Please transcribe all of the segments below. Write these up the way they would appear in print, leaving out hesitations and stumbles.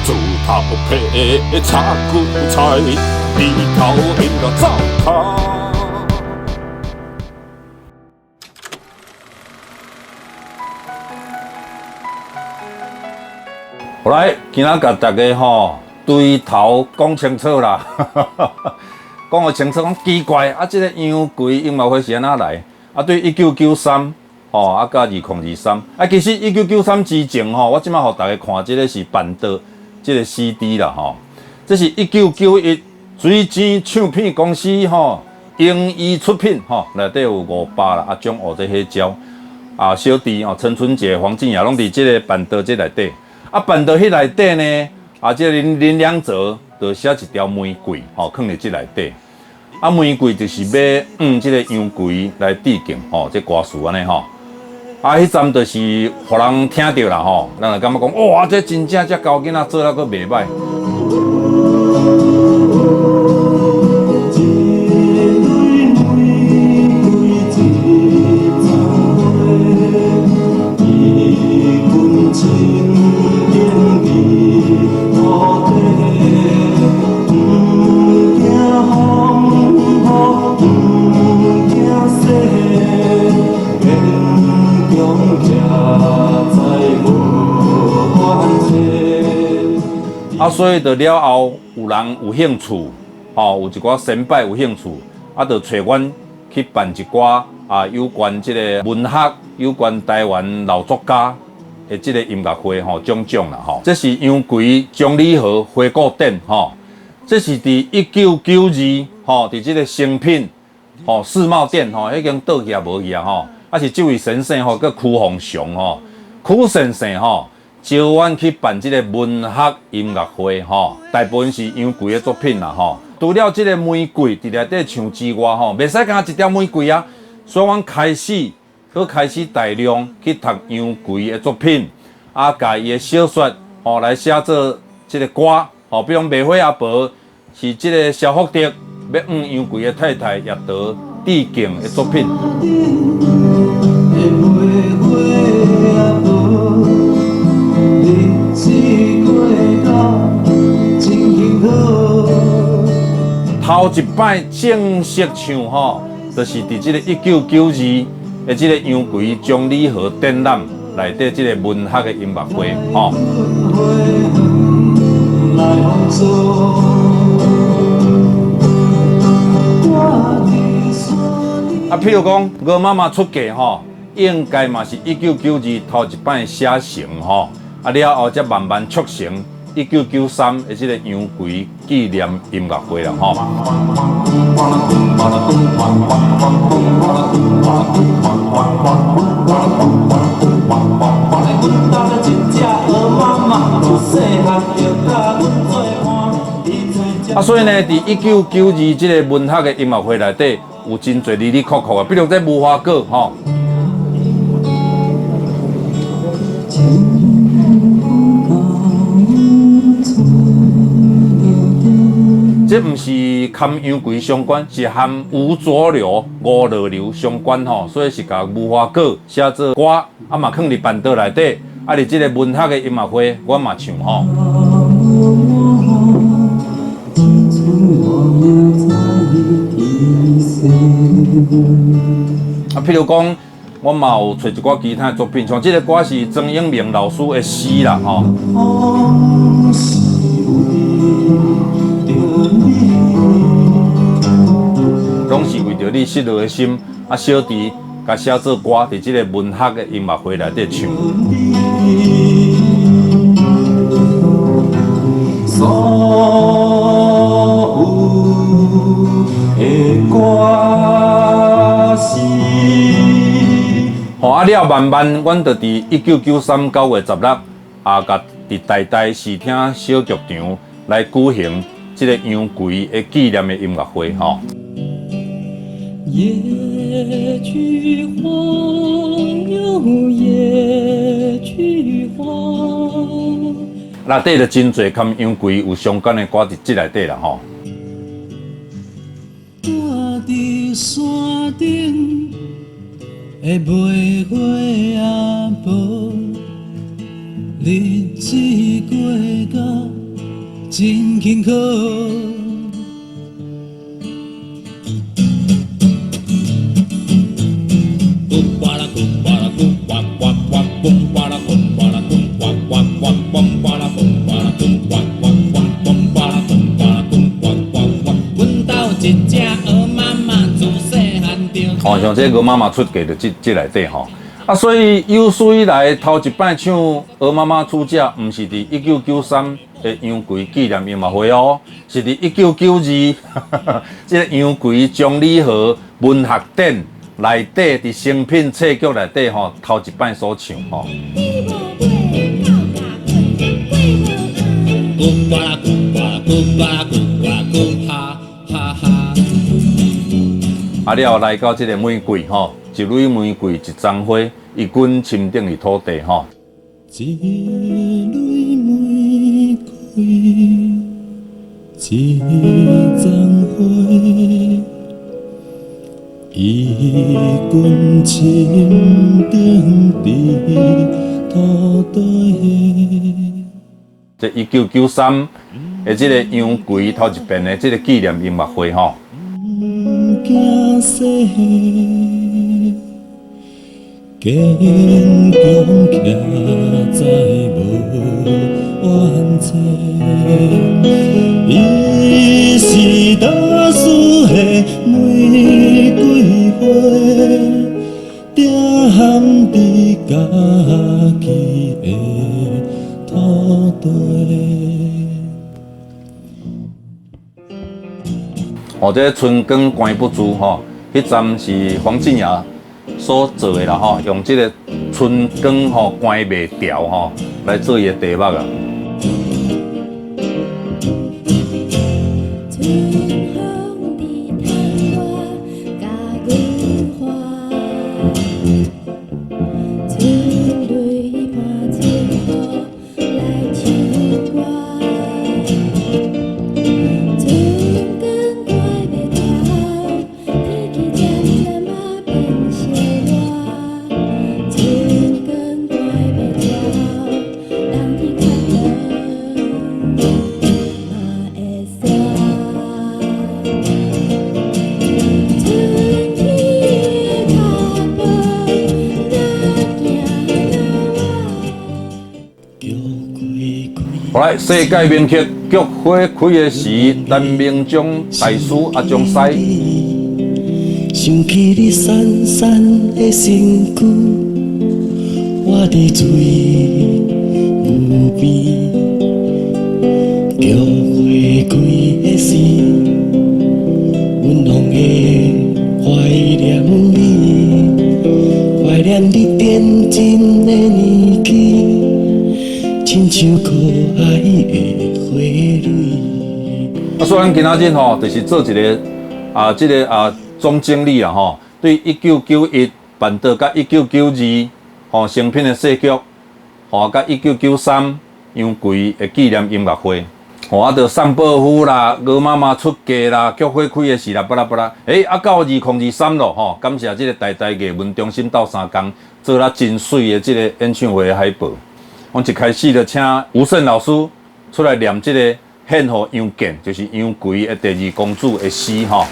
猪头皮炒韭菜，里头音乐走卡。好来，今仔甲大家对头讲清楚啦，讲个清楚，讲奇怪啊！这个洋鬼音乐会是安怎来？啊，对1993啊，甲2023啊，其实1993之前我即摆互大家看，这个是板的这个 CD 啦这是1991水晶唱片公司英医出品内底有500啦，啊，中学这黑胶啊，小弟陈春杰、黄静雅拢伫这个板的这内底。啊，板到迄内底呢，啊，这林良泽就写一条玫瑰，放伫这内底。啊，玫瑰就是要这个洋鬼来致敬，这歌词安尼啊，迄站就是互人听到啦，咱就感觉讲，哇，这真正这高囡仔做了个袂歹。啊，所以到了后，有人有兴趣，有一寡先辈有兴趣，啊，就找阮去办一寡有关这个文学、有关台湾老作家的这个音乐会，种种啦，这是杨奎、钟理和、花果店，这是伫1992，伫这个成品，世贸店，已经倒去也无去啊，啊是这位先生叫曲鸿祥，曲先生招阮去办这个文学音乐会，大部分是杨奎的作品啦，除了这个玫瑰伫内底唱之外，袂使干一条玫瑰啊，所以阮开始大量去读杨奎的作品，啊，甲伊的小说，来写做这个歌，比如《卖火阿婆》是这个萧福德要杨奎的太太叶德致敬的作品。头一摆正式唱就是伫这个1992的这个杨奎钟理和展览内底这个文学的音乐会啊，譬如讲我妈妈出嫁应该嘛是1992头一摆写成啊了后才慢慢促成1993的这个杨奎纪念音乐会啦啊，所以呢，伫1992这个文学的音乐会内底有真侪哩哩扣扣的，比如这无花果这不是跟杨奎相关，是和吴浊流、吴乐流相关所以是甲无花果写做歌，啊嘛放伫板凳内底，啊伫这个文学的音乐会，我嘛唱啊，譬如讲，我嘛有找一寡其他的作品，像这个歌是曾英明老师的诗啦拢是为着你失落的心，啊，小弟甲写做歌，伫这个文学的音乐会内底唱。所有的歌词，啊了慢慢，阮就伫1993 9月16甲伫台大视听小剧场来举行这个杨奎的纪念的音乐会野菊花又野菊花，内底就真侪跟杨奎有相关的歌伫这内底啦我伫山顶的卖花阿婆，日子过到。真轻巧。哦，像这鹅妈妈出嫁的这内底吼，啊，所以有史以来头一摆唱鹅妈妈出嫁，唔是伫1993的杨贵纪念音乐会哦，是伫1992这个杨贵中理和文学展内底伫成品册局内底吼头一摆所唱吼。啊了来到这个玫瑰吼，一蕊玫瑰一丛花，一滚深顶的土地吼。一蕊玫瑰，一丛花，一滚深顶的土地。这1993的这个杨贵头一遍的这个纪念音乐会吼。惊世，坚强徛在无完切。伊是大树的玫瑰花，定含伫家己的土地。哦，这春耕关不住吼，迄站是黄静雅所做的啦吼，用这个春耕吼关袂掉吼来做伊的题目啊。好来，世界名曲菊花开的时，陈明忠大师阿中西。想起你闪闪的身躯，我伫水有边。菊花开的时，阮拢会怀念你，怀念你天真的年纪。亲像可爱的花蕊。啊，所以咱今仔日吼，就是做一个这个总整理啊吼，对1991办到甲1992吼成品的戏剧，吼甲1993杨贵的纪念音乐会，吼啊，着送报夫啦，鹅妈妈出嫁啦，菊花开的时啦，巴拉巴拉。啊到2023咯吼，感谢这个台艺文中心斗3工做了真水的这个演唱会的海报。我一开始就请吴胜老师出来念这个献予杨健，就是杨贵的第二公主的诗吼。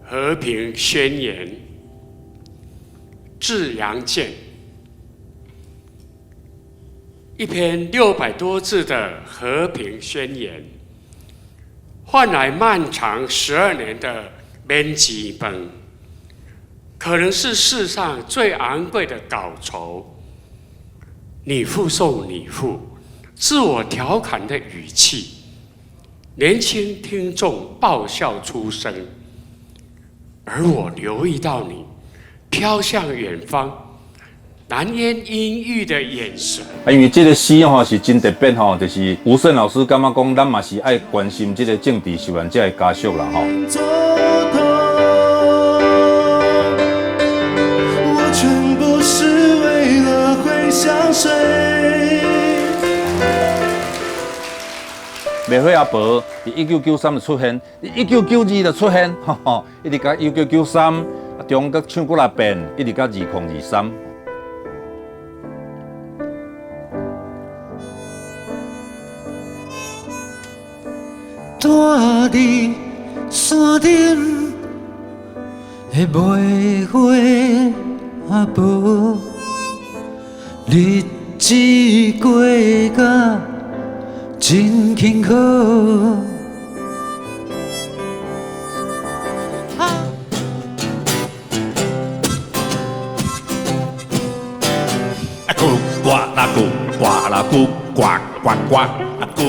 和平宣言，至杨健，一篇600多字的和平宣言，换来漫长12年的免钱饭。可能是世上最昂贵的稿酬。你附送你附，自我调侃的语气，年轻听众爆笑出声，而我留意到你飘向远方，难言阴郁的眼神。因为这个诗吼是真特别吼，就是吴胜老师感觉讲，咱嘛是爱关心这个政治受难者的家属啦吼。灭火阿婆伫1993就出现，1992就出现，一直到1993，中国唱过6遍，一直到2023。住伫山顶的玫瑰啊无，日子过甲真轻巧。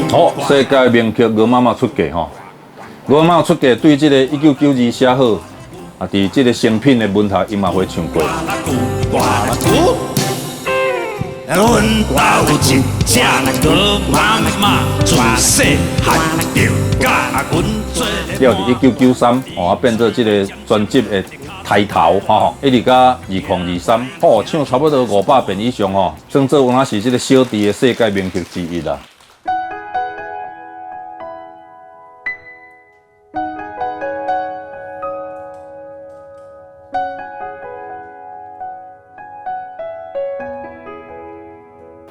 好，世界名曲鹅妈妈出嫁吼，鹅妈妈出嫁对这个1992写好，啊，伫这个成品的文学伊嘛会唱过。阮家有一只鹅妈妈，自细汉就甲阮做。了伫1993，哦，变做这个专辑的抬头，吼，一直到2023，哦，唱差不多500遍以上哦，算做有影是这个小弟的世界名曲之一啦。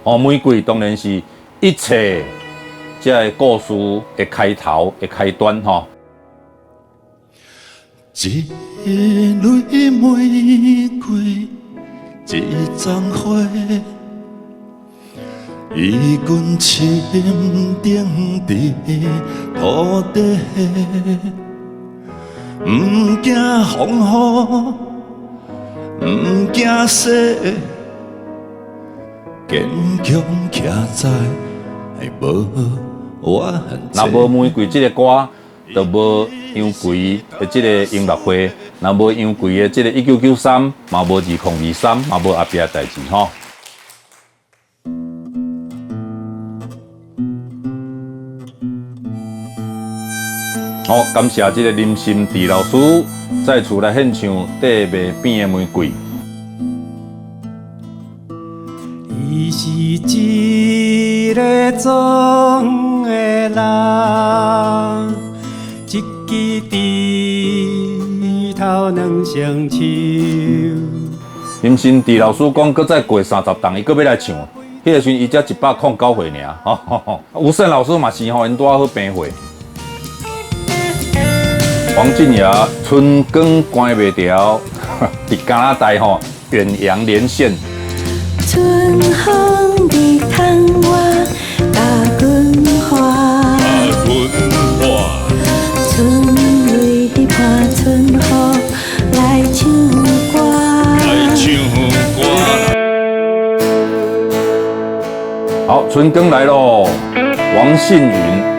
哦，玫瑰当然是一切这个故事的开头、的开端吼。一蕊玫瑰，一丛花，伊阮深定伫土地，毋惊风雨，毋惊雪。坚强徛在无完若无玫瑰这个歌，就无杨贵的这个音乐会，若无杨贵的这个1993，嘛无2023，嘛无后壁的代志吼。好，感谢这个林心地老师再次来献唱缀袂变的玫瑰。伊是一个总的人，一支枝头两双手。林心地老师讲，搁再过30档，伊搁要来唱。迄个时阵伊才109岁尔，吼。吴胜老师嘛是吼，因拄好病岁。黄俊尧春光关袂掉，伫加拿大吼远洋连线。春风日窗外，甲阮花，春蕊伴春雨来唱歌。好，春耕来喽，王信云。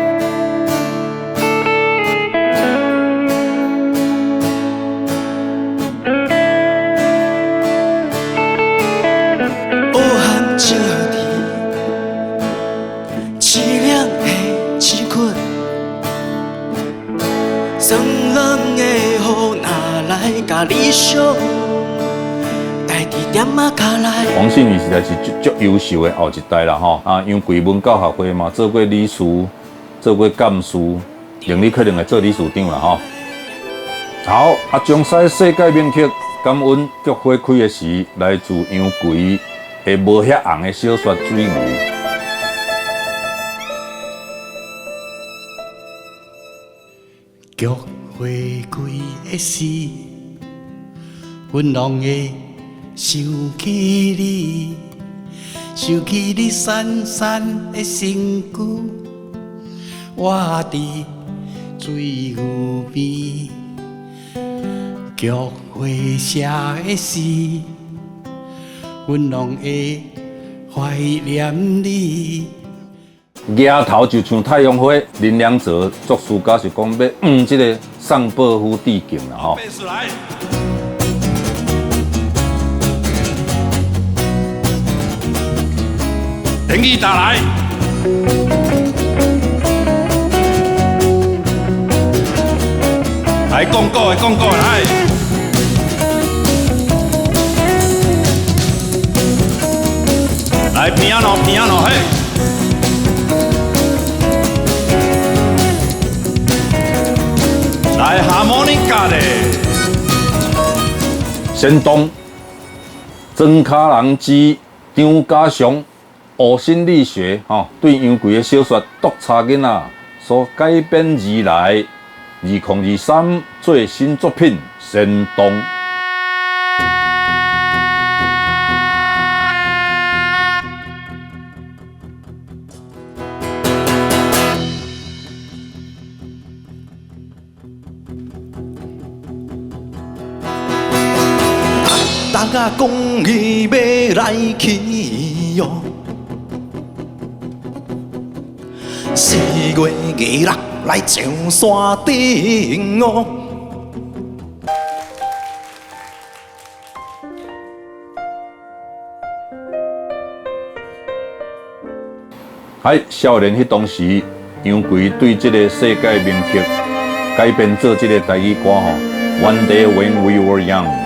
王信宇实在是足优秀的后一代啦吼，啊，杨贵文教学会嘛做过理事，做过干事，另你可能会做理事长啦吼。好，啊，中西世界名曲感恩菊花开的时，来自杨贵的无遐红的小说《水牛》。菊花开的时，阮拢会想起你，想起你闪闪的身躯，我伫水牛边，菊花谢的时，阮拢会怀念你。额头就像太阳花，林良哲作词家是讲要这个上报府致敬啦吼。电吉他来，来讲歌的讲歌来，来piano嘿，来哈莫尼卡的，仙东、曾卡人之张家祥。学心理学吼，对杨贵的小说《毒茶囡仔》所改编而来，2023最新作品《神动》。大家讲伊要来去哟，4月26来上山顶哦。喺少年迄当时，杨贵对这个世界名曲改编做这个台语歌吼。One day when we were young。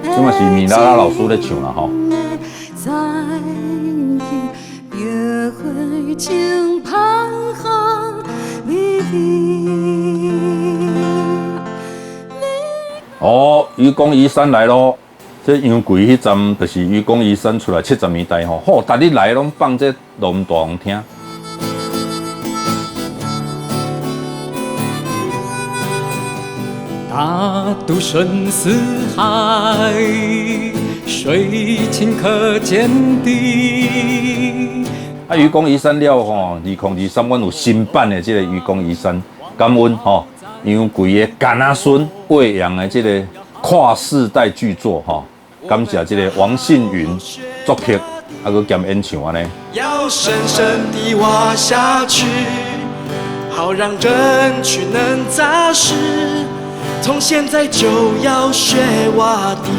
这嘛是米拉拉老师在唱啦吼。哦，愚公移山来咯！这杨贵迄站就是愚公移山出来70年代吼，好，逐日来拢放这龙大王听。大渡深似海，水清可见底。啊，愚公移山了吼，2023阮有新版的这个愚公移山，感恩吼杨贵的干仔孙喂养的这个跨世代巨作吼，感谢这个王信云作曲，啊佮兼演唱安尼。要深深地挖下去，好让人群能扎实。从现在就要学挖地。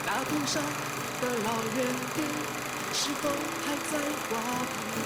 大肚山的老园丁，是否还在挖地？